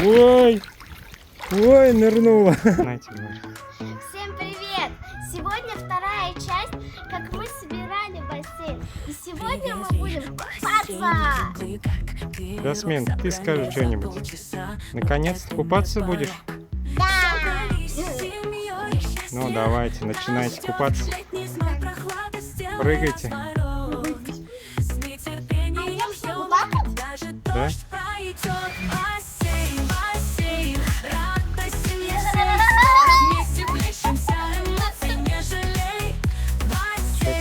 Ой! Ой, нырнула. Знаете, Всем привет! Сегодня вторая часть, как мы собирали бассейн. И сегодня мы будем купаться! Ясмин, ты скажи что-нибудь. Наконец купаться будешь? Да! Ну, давайте, начинайте купаться. Прыгайте. Да? Что,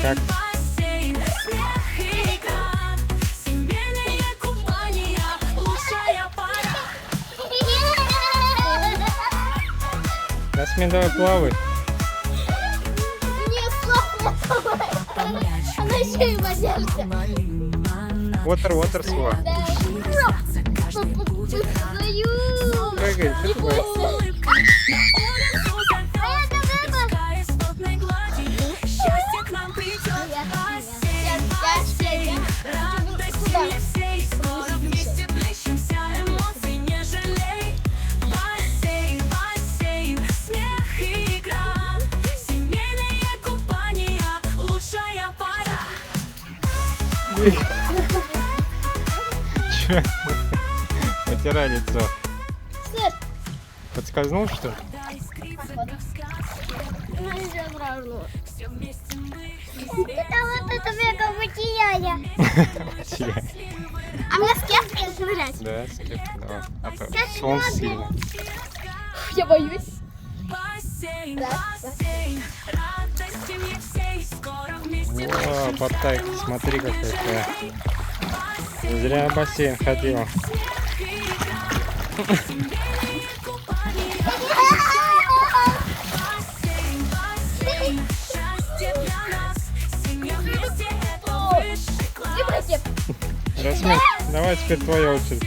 как? Ясмин, давай плавай. Не слова! Она еще и в одежде. Water, свой. Прыгай, прыгай. Че? Потирай лицо. Подскользнул, что ли? Это вот это мега потеряли. А мне с кепкой нырять? Да, с кепкой, давай. А то солнце сильно. Я боюсь. О, Паттайка, смотри какая. Зря в бассейн ходила. Ясмин, давай теперь твоя очередь.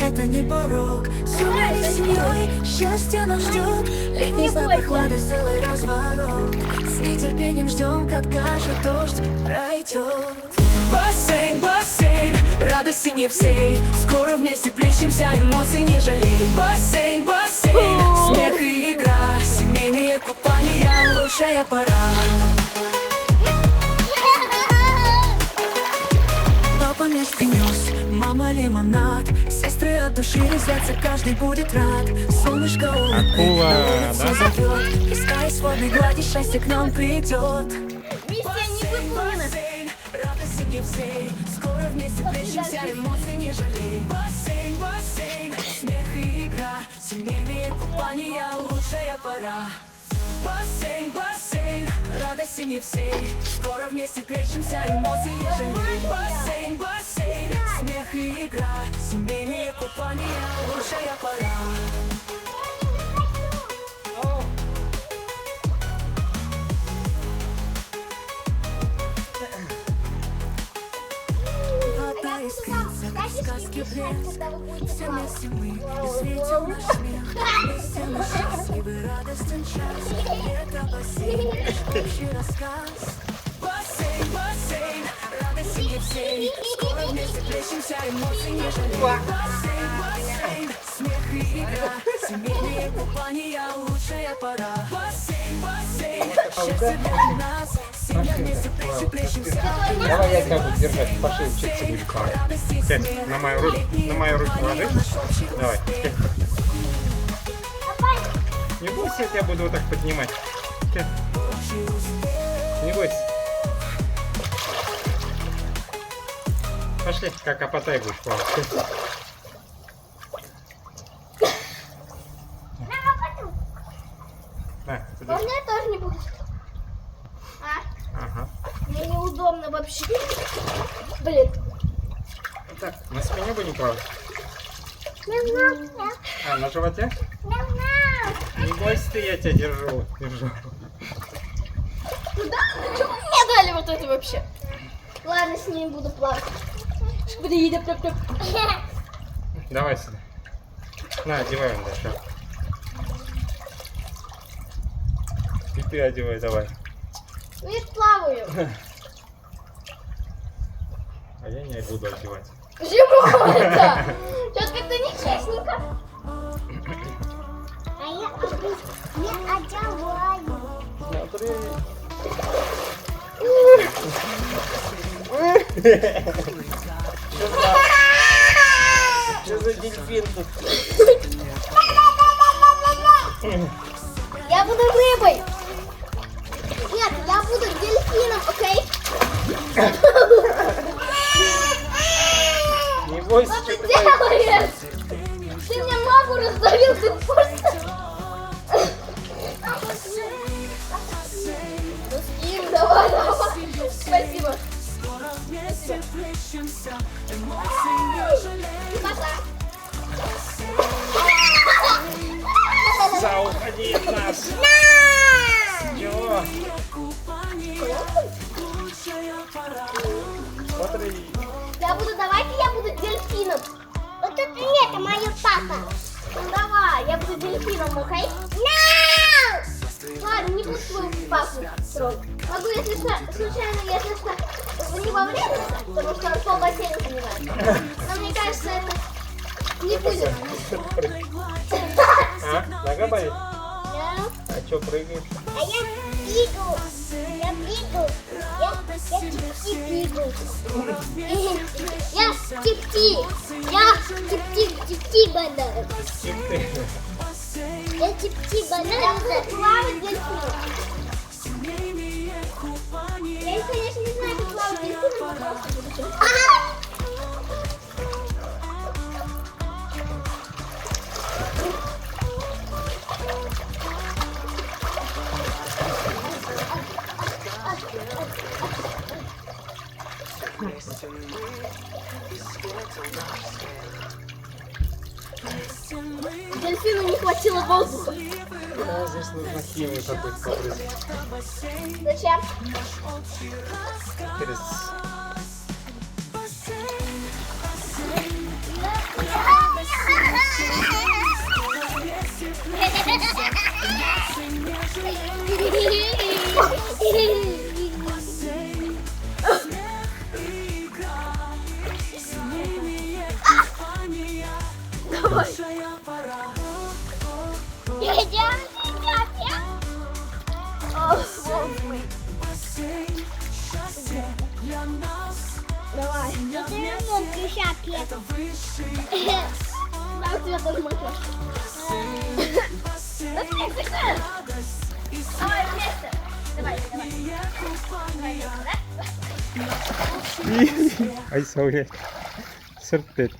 Это не порог. С моей семьей счастье нас ждет. Летний прохлады, целый разворот. С нетерпением ждем, когда же дождь пройдет. Бассейн, бассейн, радости не всей. Скоро вместе плещемся, эмоций не жалей. Бассейн, бассейн, смех и игра. Семейные купания, лучшая пора. Папа мяч принес, мама лимонад. Сестры от души резвятся, каждый будет рад. Солнышко улыбает, Акула, да? зовет. Пескай с водной глади, счастье к нам придет. Миссия не выполнена. Радости не всей. Скоро вместе плещемся, эмоций не жалей. Бассейн, бассейн, смех и игра. Семейные купания, лучшая пора. Бассейн, бассейн, радости не всей. Скоро вместе плещемся, эмоций не жалей. Бассейн, бассейн, смех и игра. Семейные купания, лучшая пора. Вода искрится, как в сказке блеск. Все вместе мы, и светил наш смех. Вместе мы счастливы, радостен час. Это бассейн, общий рассказ. Бассейн, бассейн, радости не всей. Скоро вместе плещемся, эмоций не жалей. Бассейн, бассейн, смех и игра. Семейные купания, лучшая пора. Бассейн, бассейн, счастье для нас. Семья вместе плещемся. Давай я тебя буду держать, пошли учиться будет плавать. Пять, на мою руку ложись. Давай. Не бойся, я тебя буду вот так поднимать. Не бойся. Пошли, как Апатай будешь плавать. На, подержи. Можно я тоже не буду? Ага. Мне неудобно вообще. Блин. Так, на спине будем плавать? А, на животе? Не бойся, ты, я тебя держу. Куда? Почему мне дали вот это вообще? Ладно, с ней буду плакать. Давай сюда. На, одевай он дальше. И ты одевай, давай. Ну я ж плаваю. А я не буду одевать. Почему это? Что-то как-то нечестненько. А я одеваю. Смотри. Что за дельфин тут? Я буду рыбой. Нет, я буду дельфином, окей? Не бойся, Что что ты ты делаешь? Ты мне ногу раздавил, ты в курсе? Ну, скинь, давай. Спасибо. Пока. За, уходи от нас. Чего? Смотри. Я буду дельфином. Вот это нет, это мой папа. Ну давай, я буду дельфином, окей? Ладно, не буду твою папу трогать. Могу, если случайно, если что, не вовремя, потому что пол бассейна занимает. Но мне кажется, это не будет. А? Нога болит? Да. А что, прыгаешь? А я бегу. Я бегу. Я типти бегу. Я типти. Я типти банан. Кем ты? Я типти Я банан. буду плавать дельфином. Я, конечно, не знаю, как плавать дельфином, но просто буду. Дельфину не хватило воздуха. А, здесь нужно химию какую-то попрыгать. Зачем? Через... Давай. Да, у тебя тоже мокро. Давай вместе. Давай. Ay, Saulia. Серпет.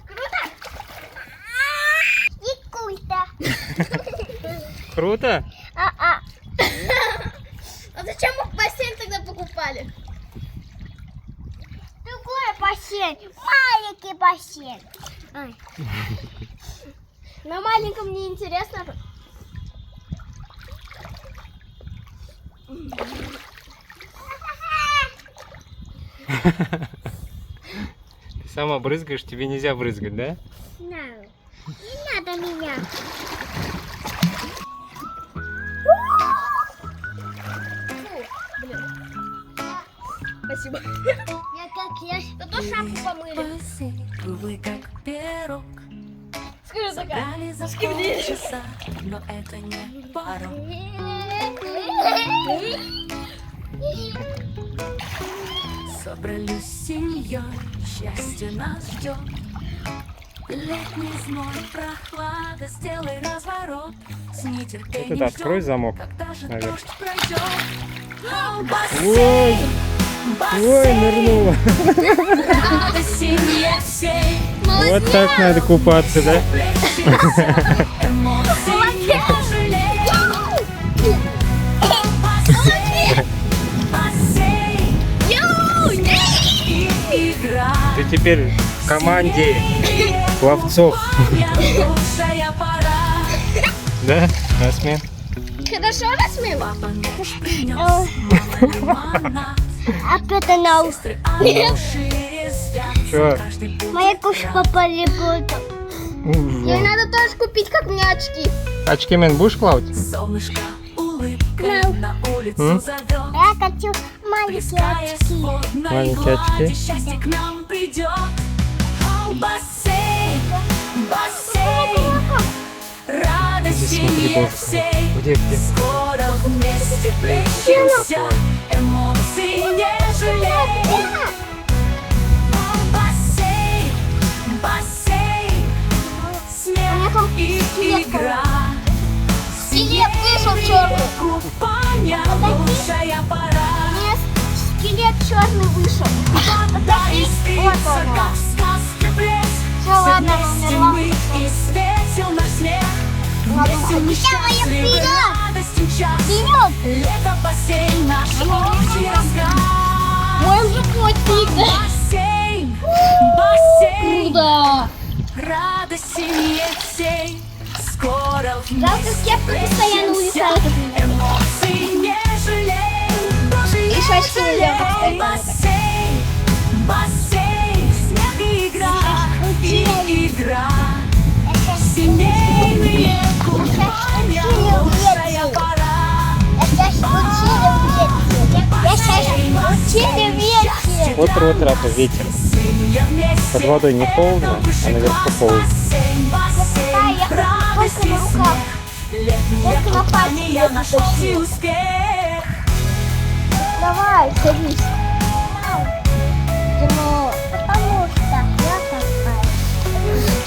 Круто? Никуда. Круто? А-а. А зачем мы бассейн тогда покупали? Другой бассейн. Маленький бассейн. Ай. На маленьком мне интересно. Ты сама брызгаешь, тебе нельзя брызгать, да? Не надо меня. Спасибо. Я как я. Зато шапку помыли. Круглый как пирог. Скажи такая. Брали за полчаса, но это не пару. Собрались с семьей, счастье нас ждет. Летний зной, прохлада, сделай разворот. С нетерпением Вот это открой ждем, замок когда же наверх. дождь пройдет. О, Ой, бассейн, ой, нырнула. радость семье всей. Вот так надо купаться, да? Эмоций не жалей. Бассейн, и игра. Ты теперь в команде пловцов. Да, Асмин? Хорошо, Расмин? Опять она. Что? Моя кошка попали будет. Ей надо тоже купить, как мне очки. Очки мен будешь класть? Солнышко, улыбка на улицу М? зовет. Я хочу маленькие очки. Маленькие очки. Счастье к нам придет. Бассейн, бассейн, радости смотри, нет боже. всей. Где? Скоро вместе плещемся, эмоций не жалей. Бассейн, бассейн, смех и игра. Скелет вышел черный. Купание лучшая пора. Нет, скелет черный вышел. Вода искрится, как в сказке блеск. Все, ладно, Вместе умерла. мы и светил наш смех. Вместе мы счастливы, вперед! радостен час. Вперед! Лето, бассейн, наш общий разгар. Мой животик. Бассейн, бассейн, Да. радости нет всей. Скоро Жалко, кепка постоянно улетает от меня. эмоций не жалей. Даже И шашки не нельзя жалей. Бассейн, бассейн, смех и игра. Семейные купания, лучшая пора. Я сейчас учили вещи. Вот рата ветер. Под водой не холодно, а наверху холодно. Да, я только на руках. Только на пальце Я нашел успех. Давай, садись. Ну, потому что я такая.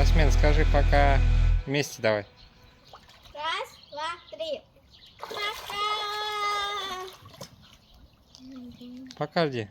Асмин, скажи пока. Вместе давай. Раз, два, три. Пока. Пока, где?